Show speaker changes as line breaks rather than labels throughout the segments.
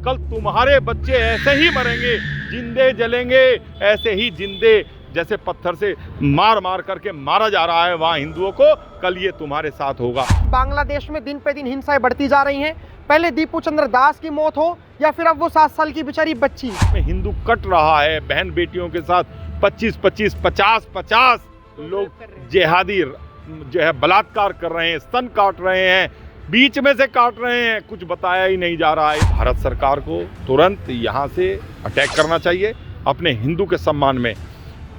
कल तुम्हारे बच्चे ऐसे ही मरेंगे, जिंदे जलेंगे, ऐसे ही जिंदे जैसे पत्थर से मार मार करके मारा जा रहा है वहां हिंदुओं को, कल ये तुम्हारे साथ होगा।
बांग्लादेश में दिन पे दिन हिंसाएं बढ़ती जा रही हैं। पहले दीपू चंद्र दास की मौत हो या फिर अब वो 7 साल की बेचारी बच्ची।
हिंदू कट रहा है बहन बेटियों के साथ, 25-25, 50-50 लोग जिहादी जो है बलात्कार कर रहे हैं, स्तन काट रहे हैं, बीच में से काट रहे हैं, कुछ बताया ही नहीं जा रहा है। भारत सरकार को तुरंत यहाँ से अटैक करना चाहिए अपने हिंदू के सम्मान में।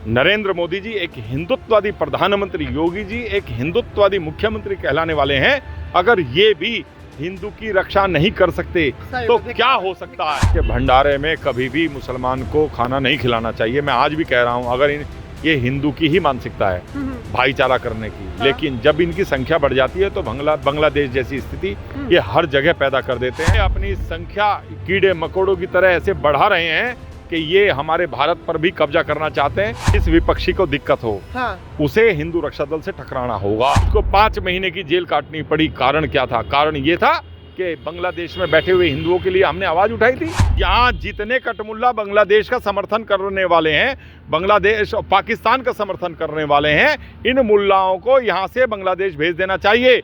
नरेंद्र मोदी जी एक हिंदुत्ववादी प्रधानमंत्री, योगी जी एक हिंदुत्ववादी मुख्यमंत्री कहलाने वाले हैं। अगर ये भी हिंदू की रक्षा नहीं कर सकते तो क्या हो सकता है कि भंडारे में कभी भी मुसलमान को खाना नहीं खिलाना चाहिए। मैं आज भी कह रहा हूँ, अगर ये हिंदू की ही मानसिकता है भाईचारा करने की, लेकिन जब इनकी संख्या बढ़ जाती है तो बांग्लादेश जैसी स्थिति ये हर जगह पैदा कर देते हैं। अपनी संख्या कीड़े मकोड़ों की तरह ऐसे बढ़ा रहे हैं कि ये हमारे भारत पर भी कब्जा करना चाहते हैं। इस विपक्षी को दिक्कत हो, उसे हिंदू रक्षा दल से टकराना होगा। उसको 5 महीने की जेल काटनी पड़ी। कारण क्या था? कारण ये था कि बांग्लादेश में बैठे हुए हिंदुओं के लिए हमने आवाज उठाई थी। यहाँ जितने कटमुल्ला बांग्लादेश का समर्थन करने वाले हैं, बांग्लादेश और पाकिस्तान का समर्थन करने वाले हैं, इन मुल्लाओं को यहाँ से बांग्लादेश भेज देना चाहिए।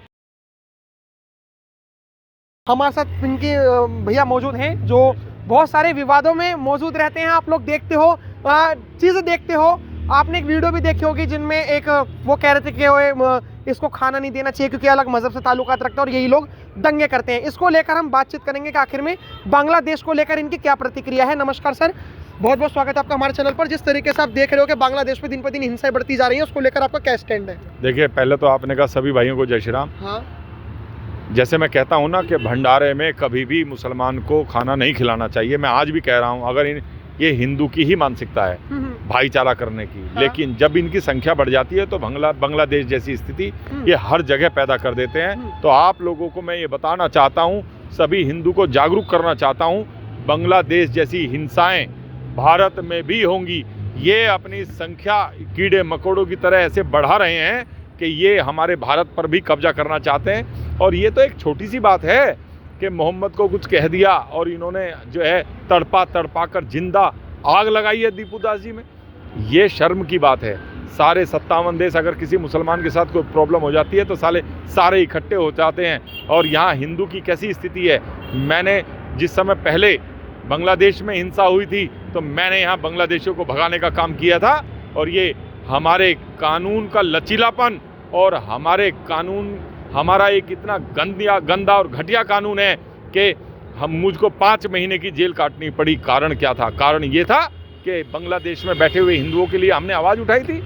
हमारे साथ इनके भैया मौजूद हैं जो बहुत सारे विवादों में मौजूद रहते हैं। आप लोग देखते हो, चीजें देखते हो। आपने एक वीडियो भी देखी होगी जिनमें एक वो कह रहे थे कि इसको खाना नहीं देना चाहिए क्योंकि अलग मजहब से ताल्लुकात रखता है, और यही लोग दंगे करते हैं। इसको लेकर हम बातचीत करेंगे कि आखिर में बांग्लादेश को लेकर इनकी क्या प्रतिक्रिया है। नमस्कार सर, बहुत बहुत स्वागत है आपका हमारे चैनल पर। जिस तरीके से आप देख रहे हो कि बांग्लादेश में दिन पर दिन हिंसाएं बढ़ती जा रही है, उसको लेकर आपका क्या स्टैंड है?
देखिए, पहले तो आपने कहा सभी भाइयों को जय श्री राम।
हाँ,
जैसे मैं कहता हूँ ना कि भंडारे में कभी भी मुसलमान को खाना नहीं खिलाना चाहिए। मैं आज भी कह रहा हूँ, अगर ये हिंदू की ही मानसिकता है भाईचारा करने की, लेकिन जब इनकी संख्या बढ़ जाती है तो बांग्लादेश जैसी स्थिति ये हर जगह पैदा कर देते हैं। तो आप लोगों को मैं ये बताना चाहता हूँ, सभी हिंदू को जागरूक करना चाहता हूँ, बांग्लादेश जैसी हिंसाएं भारत में भी होंगी। ये अपनी संख्या कीड़े मकोड़ों की तरह ऐसे बढ़ा रहे हैं कि ये हमारे भारत पर भी कब्जा करना चाहते हैं। और ये तो एक छोटी सी बात है कि मोहम्मद को कुछ कह दिया और इन्होंने जो है तड़पा कर जिंदा आग लगाई है दीपू दास जी में। ये शर्म की बात है। सारे 57 देश अगर किसी मुसलमान के साथ कोई प्रॉब्लम हो जाती है तो सारे इकट्ठे हो जाते हैं। और यहाँ हिंदू की कैसी स्थिति है, मैंने जिस समय पहले बांग्लादेश में हिंसा हुई थी तो मैंने यहाँ बांग्लादेशियों को भगाने का काम किया था। और ये हमारे कानून का लचीलापन और हमारा एक इतना गंदा और घटिया कानून है कि मुझको 5 महीने की जेल काटनी पड़ी। कारण क्या था? कारण ये था कि बांग्लादेश में बैठे हुए हिंदुओं के लिए हमने आवाज उठाई थी।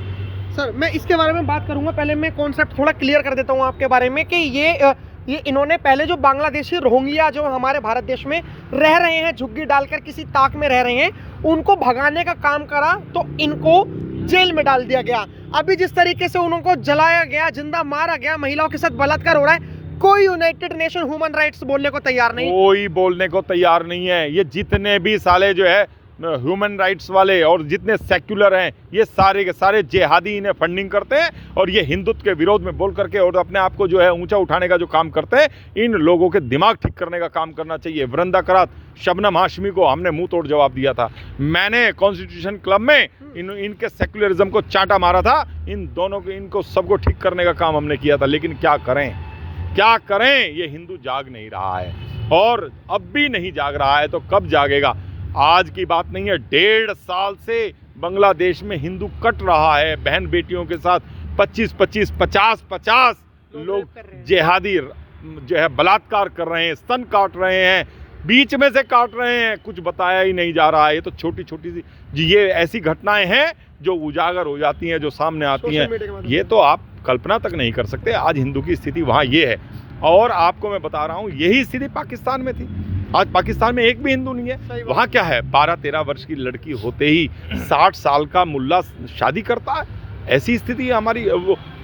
सर मैं इसके बारे में बात करूंगा। पहले मैं कॉन्सेप्ट थोड़ा क्लियर कर देता हूं आपके बारे में कि ये इन्होंने पहले जो बांग्लादेशी रोहिंग्या जो हमारे भारत देश में रह रहे हैं, झुग्गी डालकर किसी ताक में रह रहे हैं, उनको भगाने का काम करा तो इनको जेल में डाल दिया गया। अभी जिस तरीके से उनको जलाया गया, जिंदा मारा गया, महिलाओं के साथ बलात्कार हो रहा है, कोई यूनाइटेड नेशन ह्यूमन राइट्स बोलने को तैयार नहीं।
कोई बोलने को तैयार नहीं है। ये जितने भी साले जो है ह्यूमन राइट्स वाले और जितने सेक्युलर हैं, ये सारे के सारे जिहादी इन्हें फंडिंग करते हैं और ये हिंदुत्व के विरोध में बोल करके और अपने आप को जो है ऊंचा उठाने का जो काम करते हैं। इन लोगों के दिमाग ठीक करने का काम करना चाहिए। वृंदा करात, शबनम हाशमी को हमने मुंह तोड़ जवाब दिया था। मैंने कॉन्स्टिट्यूशन क्लब में इनके सेक्युलरिज्म को चांटा मारा था। इन दोनों को, इनको सबको ठीक करने का काम हमने किया था। लेकिन क्या करें, ये हिंदू जाग नहीं रहा है और अब भी नहीं जाग रहा है तो कब जागेगा? आज की बात नहीं है, 1.5 साल से बांग्लादेश में हिंदू कट रहा है बहन बेटियों के साथ। 25-25, 50-50 लोग जिहादी जो है बलात्कार कर रहे हैं, स्तन काट रहे हैं, बीच में से काट रहे हैं, कुछ बताया ही नहीं जा रहा है। ये तो छोटी सी ये ऐसी घटनाएं हैं जो उजागर हो जाती हैं, जो सामने आती हैं। ये तो आप कल्पना तक नहीं कर सकते। आज हिंदू की स्थिति वहाँ ये है। और आपको मैं बता रहा हूँ, यही स्थिति पाकिस्तान में थी। आज पाकिस्तान में एक भी हिंदू नहीं है। वहाँ क्या है, 12-13 वर्ष की लड़की होते ही 60 साल का मुल्ला शादी करता है। ऐसी स्थिति हमारी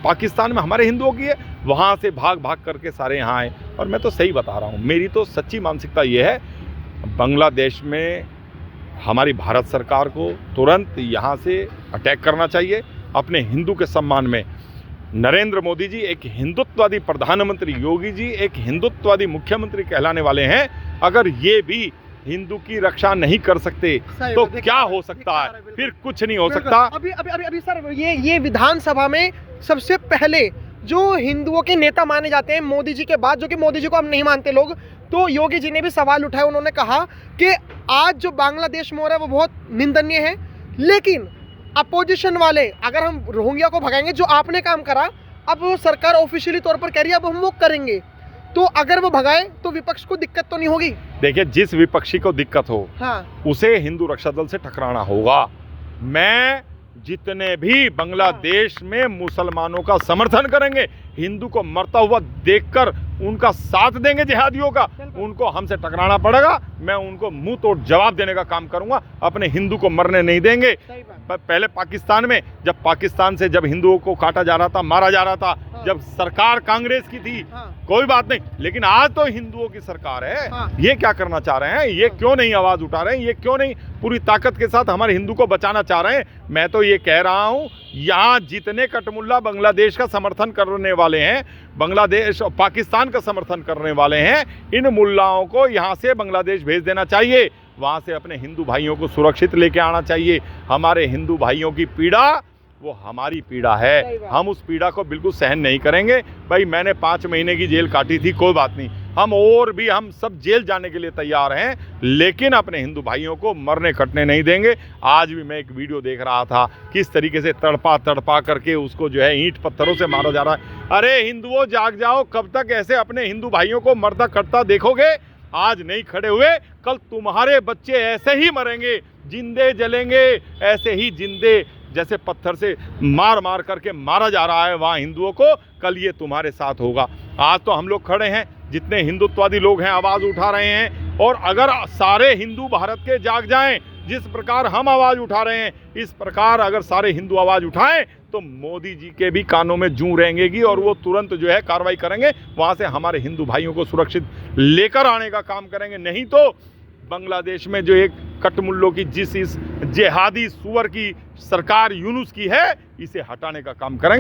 पाकिस्तान में हमारे हिंदुओं की है। वहाँ से भाग करके सारे यहाँ आए। और मैं तो सही बता रहा हूँ, मेरी तो सच्ची मानसिकता ये है, बांग्लादेश में हमारी भारत सरकार को तुरंत यहाँ से अटैक करना चाहिए अपने हिंदू के सम्मान में। नरेंद्र मोदी जी एक हिंदुत्ववादी प्रधानमंत्री, योगी जी एक हिंदुत्ववादी मुख्यमंत्री कहलाने वाले हैं। अगर ये भी हिंदू की रक्षा नहीं कर सकते
सही
तो
बात,
क्या हो सकता है?
बिल्कुल।
फिर कुछ नहीं हो
बिल्कुल।
सकता।
अभी सर ये विधानसभा में सबसे पहले जो हिंदुओं के नेता माने जाते हैं मोदी जी के बाद, जो कि मोदी जी को हम नहीं मानते लोग, तो योगी जी ने भी सवाल उठाया। उन्होंने कहा कि आज जो बांग्लादेश में हो रहा है वो बहुत निंदनीय है, लेकिन अपोजिशन वाले अगर हम रोहिंग्या को भगाएंगे जो आपने काम करा, अब वो सरकार ऑफिशियली तौर पर कह रही है अब हम वो करेंगे, तो अगर वो भगाए तो विपक्ष को दिक्कत तो नहीं होगी?
देखिए, जिस विपक्षी को दिक्कत हो
हाँ
उसे हिंदू रक्षा दल से टकराना होगा। मैं जितने भी बांग्लादेश में मुसलमानों का समर्थन करेंगे, हिंदू को मरता हुआ देखकर उनका साथ देंगे जिहादियों का, उनको हमसे टकराना पड़ेगा। मैं उनको मुंह तोड़ जवाब देने का काम करूंगा, अपने हिंदू को मरने नहीं देंगे। पहले पाकिस्तान में जब हिंदुओं को काटा जा रहा था, मारा जा रहा था, जब सरकार कांग्रेस की थी, कोई बात नहीं, लेकिन आज तो हिंदुओं की सरकार है। ये क्या करना चाह रहे हैं? ये क्यों नहीं आवाज उठा रहे हैं? ये क्यों नहीं पूरी ताकत के साथ हमारे हिंदू को बचाना चाह रहे हैं? मैं तो ये कह रहा हूं, यहाँ जितने कटमुल्ला बांग्लादेश का समर्थन करने वाले हैं, बांग्लादेश और पाकिस्तान का समर्थन करने वाले हैं, इन मुल्लाओं को यहाँ से बांग्लादेश भेज देना चाहिए। वहाँ से अपने हिंदू भाइयों को सुरक्षित लेके आना चाहिए। हमारे हिंदू भाइयों की पीड़ा वो हमारी पीड़ा है, हम उस पीड़ा को बिल्कुल सहन नहीं करेंगे। भाई, मैंने 5 महीने की जेल काटी थी, कोई बात नहीं, हम सब जेल जाने के लिए तैयार हैं, लेकिन अपने हिंदू भाइयों को मरने कटने नहीं देंगे। आज भी मैं एक वीडियो देख रहा था, किस तरीके से तड़पा करके उसको जो है ईंट पत्थरों से मारा जा रहा है। अरे हिंदुओं, जाग जाओ, कब तक ऐसे अपने हिंदू भाइयों को मरता कटता देखोगे? आज नहीं खड़े हुए, कल तुम्हारे बच्चे ऐसे ही मरेंगे, जिंदे जलेंगे, ऐसे ही जिंदे जैसे पत्थर से मार करके मारा जा रहा है वहाँ हिंदुओं को, कल ये तुम्हारे साथ होगा। आज तो हम लोग खड़े हैं, जितने हिंदुत्ववादी लोग हैं आवाज़ उठा रहे हैं, और अगर सारे हिंदू भारत के जाग जाएं, जिस प्रकार हम आवाज़ उठा रहे हैं, इस प्रकार अगर सारे हिंदू आवाज़ उठाएं तो मोदी जी के भी कानों में जूं रहेंगी और वो तुरंत जो है कार्रवाई करेंगे, वहाँ से हमारे हिंदू भाइयों को सुरक्षित लेकर आने का काम करेंगे। नहीं तो बांग्लादेश में जो एक कटमुल्लों की जिस इस जिहादी सुअर की सरकार यूनुस की है, इसे हटाने का काम करेंगे।